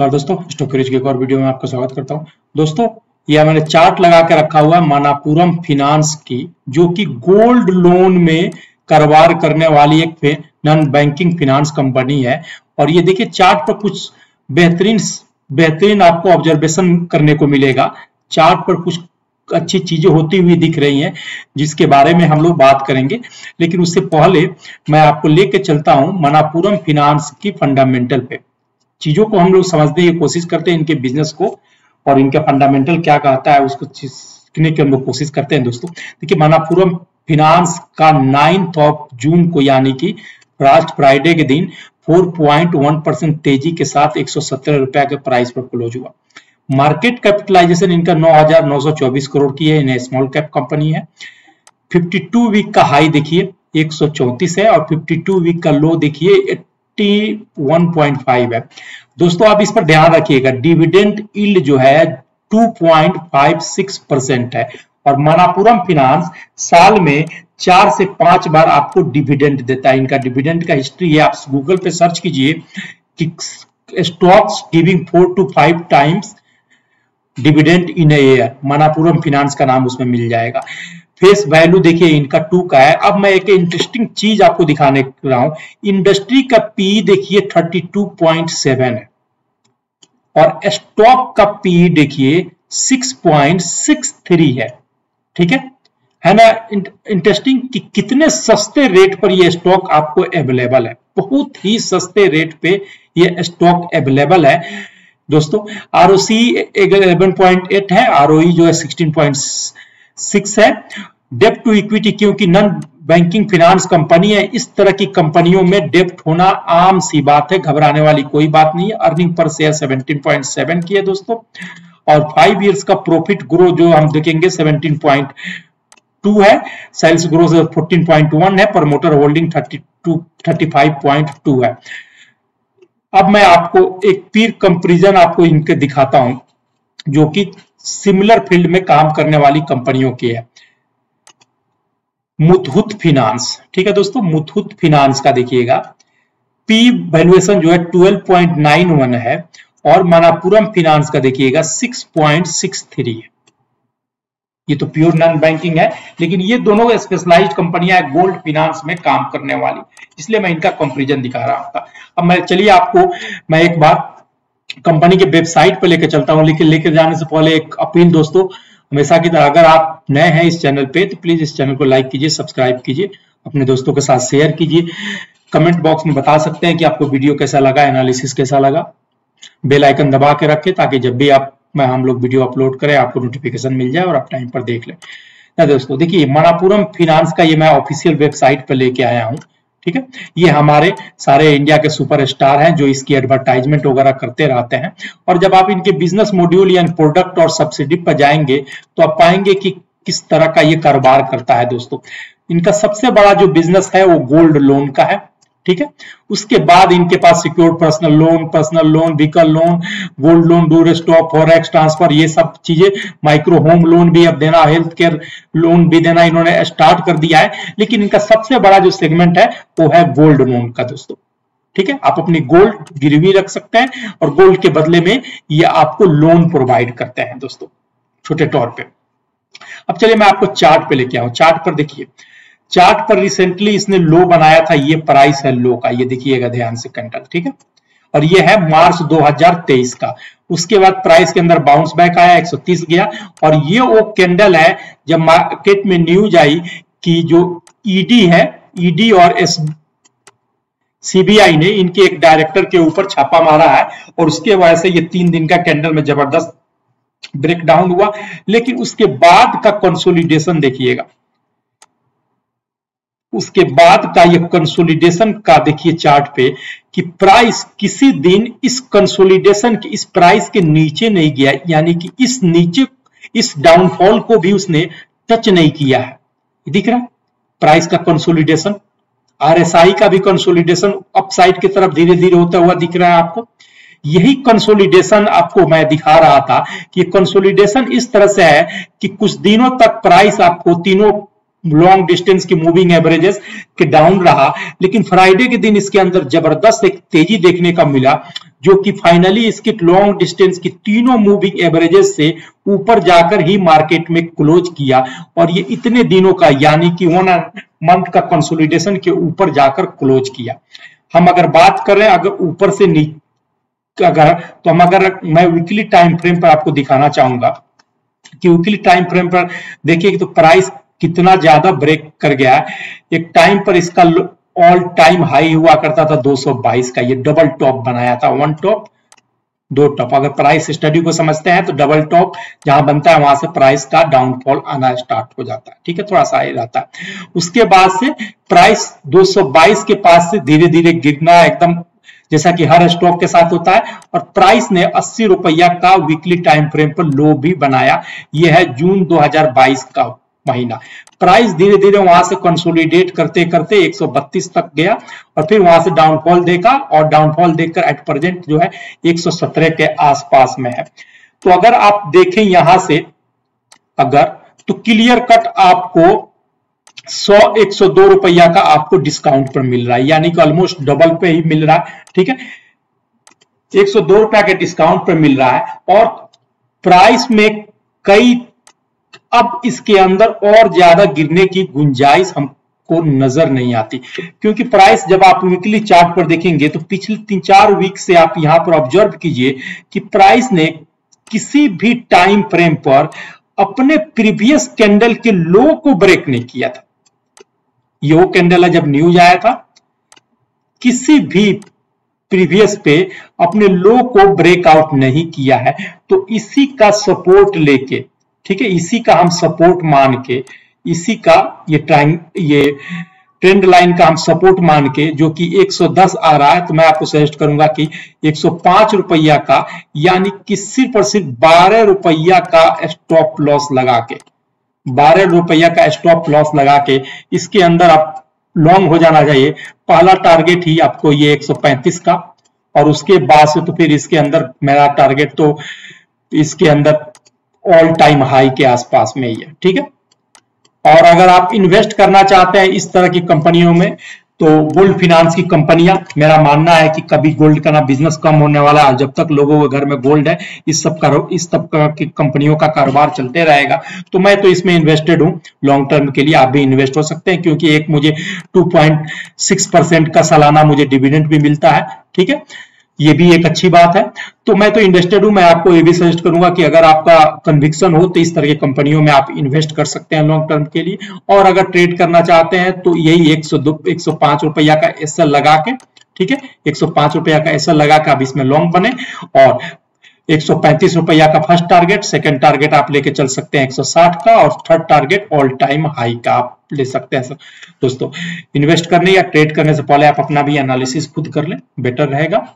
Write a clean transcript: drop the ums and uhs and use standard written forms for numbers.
नमस्कार दोस्तों, स्टॉकरेज के एक और वीडियो में आपका स्वागत करता हूं। दोस्तों यह मैंने चार्ट लगा के रखा हुआ है मनापुरम फाइनेंस की, जो कि गोल्ड लोन में कारोबार करने वाली एक नॉन बैंकिंग फाइनेंस कंपनी है। और ये देखिए चार्ट पर कुछ बेहतरीन आपको ऑब्जर्वेशन करने को मिलेगा। चार्ट पर कुछ अच्छी चीजें होती हुई दिख रही हैं जिसके बारे में हम लोग बात करेंगे, लेकिन उससे पहले मैं आपको लेके चलता हूं मनापुरम फाइनेंस की फंडामेंटल पे। चीजों को हम लोग समझने की कोशिश करते हैं, इनके बिजनेस को और इनका फंडामेंटल क्या कहता है उसको सीखने की हम लोग कोशिश करते हैं। दोस्तों देखिए मनापुरम फाइनेंस का 9 जून को यानी कि लास्ट फ्राइडे के दिन 4.1% तेजी के साथ 117 रुपया के प्राइस पर क्लोज हुआ। मार्केट कैपिटलाइजेशन इनका 9,924 करोड़ की है। इन्हें स्मॉल कैप कंपनी है। 52 वीक का हाई देखिए 134 है और 52 वीक का लो देखिए 81.5 है। दोस्तों आप इस पर ध्यान रखिएगा, डिविडेंड यील्ड जो है 2.56% है और मनापुरम फाइनेंस साल में 4 से 5 बार आपको डिविडेंड देता है। इनका डिविडेंड का हिस्ट्री है, आप गूगल पे सर्च कीजिए कि stocks giving 4 to 5 times dividend in year, Manappuram finance का नाम उसमें मिल जाएगा। फेस वैल्यू देखिए इनका 2 का है। अब मैं एक इंटरेस्टिंग चीज आपको दिखाने रहा हूं, इंडस्ट्री का पी देखिए 32.7 है और स्टॉक का पी देखिए 6.63 है। ठीक है ना? इंटरेस्टिंग कि कितने सस्ते रेट पर ये स्टॉक आपको अवेलेबल है, बहुत ही सस्ते रेट पे ये स्टॉक अवेलेबल है। दोस्तों ROC 11.8 है, ROE जो है 16.6 है। डेप्ट टू इक्विटी, क्योंकि नॉन बैंकिंग फाइनेंस कंपनी है, इस तरह की कंपनियों में डेप्ट होना आम सी बात है, घबराने वाली कोई बात नहीं है। अर्निंग पर शेयर 17.7 की है दोस्तों और 5 इयर्स का प्रॉफिट ग्रो जो हम देखेंगे 17.2 है। सेल्स ग्रोथ 14.1 है। प्रमोटर होल्डिंग 35.2 है। अब मैं आपको एक पीर कंपैरिजन आपको इनके दिखाता हूं जो कि सिमिलर फील्ड में काम करने वाली कंपनियों की है। मुथूट फाइनेंस, ठीक है दोस्तों, मुथूट फाइनेंस का देखिएगा पी वैल्यूएशन जो है 12.91 है और मनापुरम फाइनेंस का देखिएगा 6.63 है। ये तो प्योर नॉन बैंकिंग है, लेकिन ये दोनों स्पेशलाइज्ड कंपनियां हैं गोल्ड फाइनेंस में काम करने वाली, इसलिए मैं इनका कंपैरिजन दिखा रहा था। अब मैं चलिए आपको मैं एक बार कंपनी के वेबसाइट पर लेकर चलता हूं, लेकिन लेकर जाने से पहले एक अपील दोस्तों, हमेशा की तरह अगर आप नए हैं इस चैनल पे तो प्लीज इस चैनल को लाइक कीजिए, सब्सक्राइब कीजिए, अपने दोस्तों के साथ शेयर कीजिए। कमेंट बॉक्स में बता सकते हैं कि आपको वीडियो कैसा लगा, एनालिसिस कैसा लगा। बेल आइकन दबा के रखें ताकि जब भी हम लोग वीडियो अपलोड करें आपको नोटिफिकेशन मिल जाए और आप टाइम पर देख लें। ना दोस्तों देखिए मनापुरम फाइनेंस का ये मैं ऑफिशियल वेबसाइट पर लेके आया हूँ। ठीक है, ये हमारे सारे इंडिया के सुपरस्टार हैं जो इसकी एडवर्टाइजमेंट वगैरह करते रहते हैं। और जब आप इनके बिजनेस मॉड्यूल या प्रोडक्ट और सब्सिडी पर जाएंगे तो आप पाएंगे कि किस तरह का ये कारोबार करता है। दोस्तों इनका सबसे बड़ा जो बिजनेस है वो गोल्ड लोन का है। ठीक है, उसके बाद इनके पास secured personal loan, vehicle loan, gold loan, door stock, forex transfer, ये सब चीजें, माइक्रो होम लोन भी अब देना, हेल्थ केयर लोन भी देना इन्होंने स्टार्ट कर दिया है। लेकिन इनका सबसे बड़ा जो सेगमेंट है वो है गोल्ड लोन का दोस्तों। ठीक है, आप अपनी गोल्ड गिरवी रख सकते हैं और गोल्ड के बदले में ये आपको लोन प्रोवाइड करते हैं दोस्तों, छोटे तौर पे। अब चलिए मैं आपको चार्ट पे लेके आऊं। चार्ट पर देखिए, चार्ट पर रिसेंटली इसने लो बनाया था, ये प्राइस है लो का, ये देखिएगा ध्यान से कैंडल। ठीक है, और ये है मार्च 2023 का। उसके बाद प्राइस के अंदर बाउंस बैक आया, 130 गया और ये वो कैंडल है जब मार्केट में न्यूज आई कि जो ईडी है, ईडी और सीबीआई ने इनके एक डायरेक्टर के ऊपर छापा मारा है और उसके वजह से ये 3 दिन का कैंडल में जबरदस्त ब्रेकडाउन हुआ। लेकिन उसके बाद का कंसोलिडेशन देखिएगा, उसके बाद का ये कंसोलिडेशन का देखिए चार्ट पे कि प्राइस किसी दिन इस कंसोलिडेशन की इस प्राइस के नीचे नहीं गया, यानी कि इस डाउनफॉल को भी उसने टच नहीं किया है। दिख रहा है प्राइस का कंसोलिडेशन। RSI का भी कंसोलिडेशन अपसाइड की तरफ धीरे धीरे होता हुआ दिख रहा है आपको। यही कंसोलिडेशन आपको मैं दिखा रहा था कि कंसोलिडेशन इस तरह से है कि कुछ दिनों तक प्राइस आपको तीनों लॉन्ग डिस्टेंस की मूविंग एवरेजेस के डाउन रहा, लेकिन फ्राइडे के दिन इसके अंदर जबरदस्त एक तेजी देखने का मिला जो कि फाइनली इसके लॉन्ग डिस्टेंस की तीनों मूविंग एवरेजेस से ऊपर जाकर ही मार्केट में क्लोज किया, और ये इतने दिनों का यानी कि 1 मंथ का कंसोलिडेशन के ऊपर जाकर क्लोज किया। हम अगर बात कर रहे हैं अगर ऊपर से अगर मैं वीकली टाइम फ्रेम पर आपको दिखाना चाहूंगा कि वीकली टाइम फ्रेम पर देखिए तो प्राइस कितना ज्यादा ब्रेक कर गया है। एक टाइम पर इसका ऑल टाइम हाई हुआ करता था 222 का, ये डबल टॉप बनाया था, 1 टॉप 2 टॉप। अगर प्राइस स्टडी को समझते हैं तो डबल टॉप जहां बनता है वहां से प्राइस का डाउनफॉल आना स्टार्ट हो जाता है, ठीक है, थोड़ा सा ही रहता है। उसके बाद से प्राइस 222 के पास से धीरे धीरे गिरना एकदम जैसा कि हर स्टॉक के साथ होता है, और प्राइस ने 80 रुपया का वीकली टाइम फ्रेम पर लो भी बनाया। यह है जून 2022 का महीना। प्राइस धीरे धीरे वहां से कंसोलिडेट करते करते 132 तक गया और फिर वहां से डाउनफॉल देखा, और डाउनफॉल देखकर एट प्रेजेंट जो है 117 के आसपास में है। तो अगर आप देखें यहां से अगर तो क्लियर कट आपको 102 रुपया का आपको डिस्काउंट पर मिल रहा है, यानी कि ऑलमोस्ट डबल पे ही मिल रहा है, ठीक है, 102 रुपया के डिस्काउंट पर मिल रहा है। और प्राइस में कई अब इसके अंदर और ज्यादा गिरने की गुंजाइश हमको नजर नहीं आती, क्योंकि प्राइस जब आप वीकली चार्ट पर देखेंगे तो पिछले 3-4 वीक से आप यहां पर ऑब्जर्व कीजिए कि प्राइस ने किसी भी टाइम फ्रेम पर अपने प्रीवियस कैंडल के लो को ब्रेक नहीं किया था। ये वो कैंडल है जब न्यूज आया था, किसी भी प्रीवियस पे अपने लो को ब्रेकआउट नहीं किया है। तो इसी का सपोर्ट लेके, ठीक है, इसी का हम सपोर्ट मान के, इसी का ये ट्रेंड लाइन का हम सपोर्ट मान के, जो कि 110 आ रहा है, तो मैं आपको सजेस्ट करूंगा कि 105 रुपया का यानी कि सिर्फ और सिर्फ 12 रुपया का स्टॉप लॉस लगा के, 12 रुपया का स्टॉप लॉस लगा के इसके अंदर आप लॉन्ग हो जाना चाहिए। पहला टारगेट ही आपको ये 135 का, और उसके बाद से तो फिर इसके अंदर मेरा टारगेट तो इसके अंदर ऑल टाइम हाई के आसपास में ही है, ठीक है। और अगर आप इन्वेस्ट करना चाहते हैं इस तरह की कंपनियों में, तो गोल्ड फाइनेंस की कंपनियां, मेरा मानना है कि कभी गोल्ड का ना बिजनेस कम होने वाला है। जब तक लोगों के घर में गोल्ड है, इस सब की कंपनियों का कारोबार चलते रहेगा। तो मैं तो इसमें इन्वेस्टेड हूं लॉन्ग टर्म के लिए, आप भी इन्वेस्ट हो सकते हैं, क्योंकि एक मुझे 2.6% का सालाना मुझे डिविडेंड भी मिलता है, ठीक है, ये भी एक अच्छी बात है। तो मैं तो इन्वेस्टेड हूं। मैं आपको ये भी सजेस्ट करूंगा कि अगर आपका कन्विक्शन हो तो इस तरह की कंपनियों में आप इन्वेस्ट कर सकते हैं लॉन्ग टर्म के लिए। और अगर ट्रेड करना चाहते हैं तो यही 105 रुपया का एसएल लगा के, ठीक है, 105 रुपया का एसएल लगा के आप इसमें लॉन्ग बने, और 135 रुपया का फर्स्ट टारगेट, सेकंड टारगेट आप लेके चल सकते हैं 160 का, और third target all time high का आप ले सकते हैं। दोस्तों, इन्वेस्ट करने या ट्रेड करने से पहले आप अपना भी एनालिसिस खुद कर लें, बेटर रहेगा।